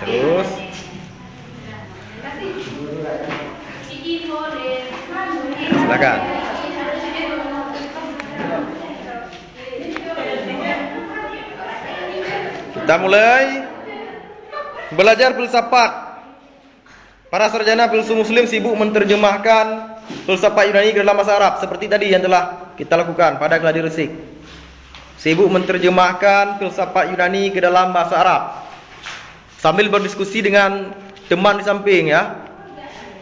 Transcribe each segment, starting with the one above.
Terus silakan. Kita mulai belajar filsafat. Para sarjana filsuf muslim sibuk menerjemahkan filsafat Yunani ke dalam bahasa Arab seperti tadi yang telah kita lakukan pada gladi resik. Sibuk menerjemahkan filsafat Yunani ke dalam bahasa Arab sambil berdiskusi dengan teman di samping ya.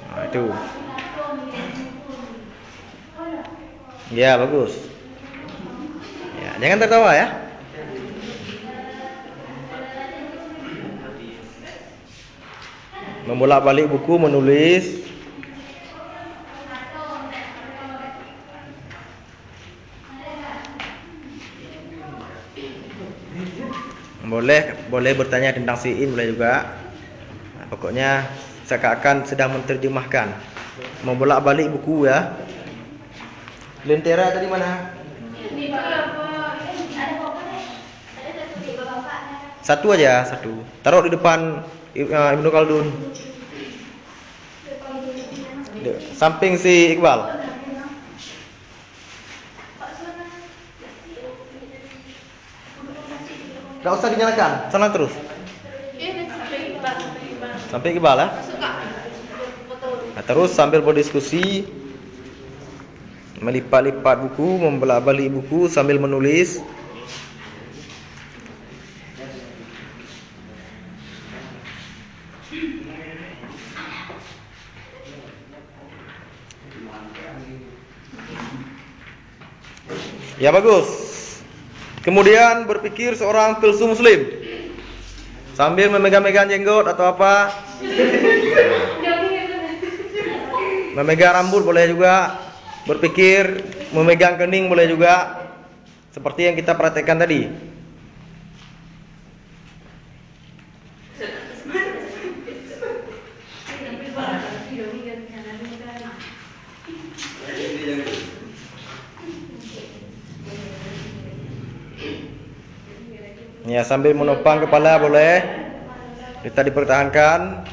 Nah, itu. Ya, bagus. Ya, jangan tertawa ya. Membolak-balik buku, menulis. Boleh bertanya tentang siin, boleh juga. Nah, pokoknya seakan-akan sedang menerjemahkan. Membolak-balik buku ya. Lentera tadi mana? Satu aja, satu. Taruh di depan Ibnu Khaldun. Samping si Iqbal. Enggak usah dinyalakan, sana terus. Sampai Iqbal ya. Nah, terus sambil berdiskusi, melipat-lipat buku, membolak-balik buku sambil menulis. Ya bagus. Kemudian berpikir seorang filsuf muslim sambil memegang-megang jenggot atau apa. Memegang rambut boleh juga. Berpikir memegang kening boleh juga. Seperti yang kita praktekkan tadi. Ya, sambil menopang kepala boleh. Kita dipertahankan.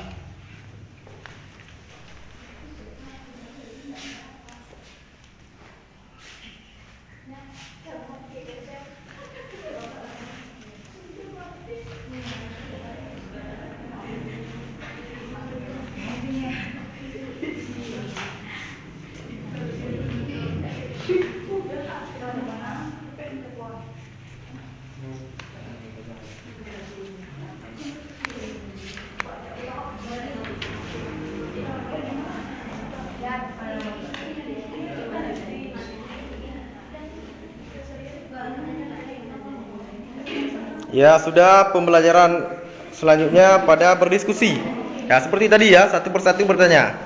Ya, sudah pembelajaran selanjutnya pada berdiskusi. Ya, seperti tadi ya, satu persatu bertanya.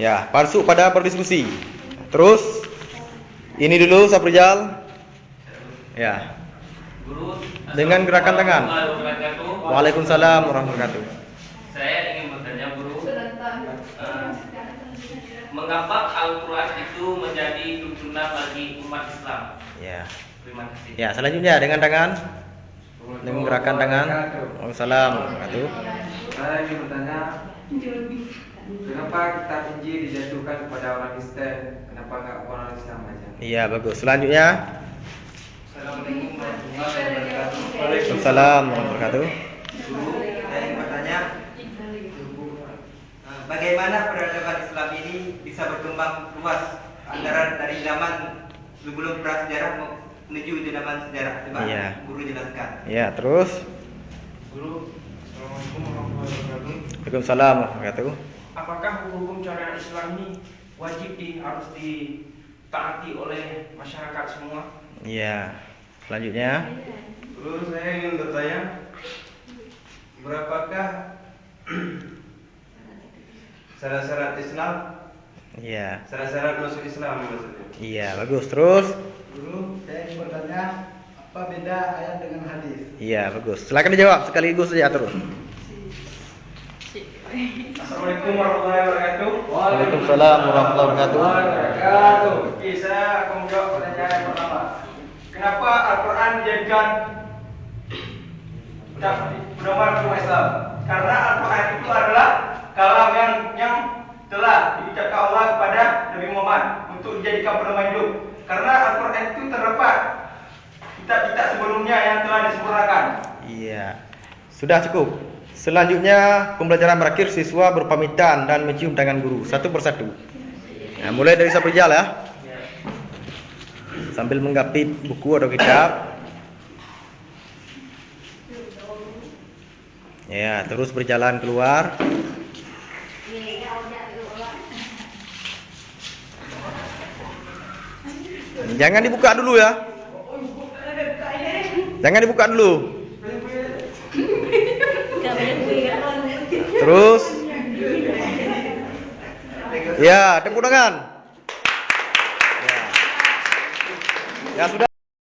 Ya, masuk pada berdiskusi. Terus ini dulu Saprijal. Ya. Dengan gerakan tangan. Waalaikumsalam warahmatullahi wabarakatuh. Saya ingin bertanya guru, mengapa Al-Quran itu menjadi tuntunan bagi umat Islam? Ya. Terima kasih. Ya, selanjutnya dengan tangan. Dengan gerakan tangan. Waalaikumsalam warahmatullahi wabarakatuh. Saya ingin bertanya, kenapa kitab Injil dijatuhkan kepada orang Kristen? Kenapa enggak orang Islam aja? Iya, bagus. Selanjutnya. Assalamualaikum warahmatullahi wabarakatuh. Waalaikumsalam warahmatullahi wabarakatuh. Guru, saya ingin bertanya, bagaimana peradaban Islam ini bisa berkembang luas antara dari zaman sebelum prasejarah menuju zaman sejarah? Coba Iya. Guru jelaskan. Ya, terus. Guru, Assalamualaikum warahmatullahi wabarakatuh. Waalaikumsalam warahmatullahi wabarakatuh. Apakah hukum syariat Islam ini wajib harus ditaati oleh masyarakat semua? Iya. Selanjutnya. Guru, saya ingin bertanya, berapakah syarat-syarat Islam? Iya. Syarat-syarat masuk Islam maksudnya. Iya, bagus. Terus. Guru, saya ingin bertanya, apa beda ayat dengan hadis? Iya, bagus. Silakan dijawab sekaligus saja terus. Assalamualaikum warahmatullahi wabarakatuh. Waalaikumsalam warahmatullahi wabarakatuh. menjadikan pedoman agama Islam. Karena Al-Quran itu adalah kalam yang telah diucapkan Allah kepada Nabi Muhammad untuk dijadikan pedoman hidup. Karena Al-Quran itu terdapat kitab-kitab sebelumnya yang telah disempurnakan. Iya. Sudah cukup. Selanjutnya pembelajaran berakhir, siswa berpamitan dan mencium tangan guru satu persatu. Nah, mulai dari Saprijal ya. Sambil menggapit buku atau kitab. Ya, terus berjalan keluar. Jangan dibuka dulu ya. Jangan dibuka dulu. Terus. Ya, tepuk tangan. Ya, sudah.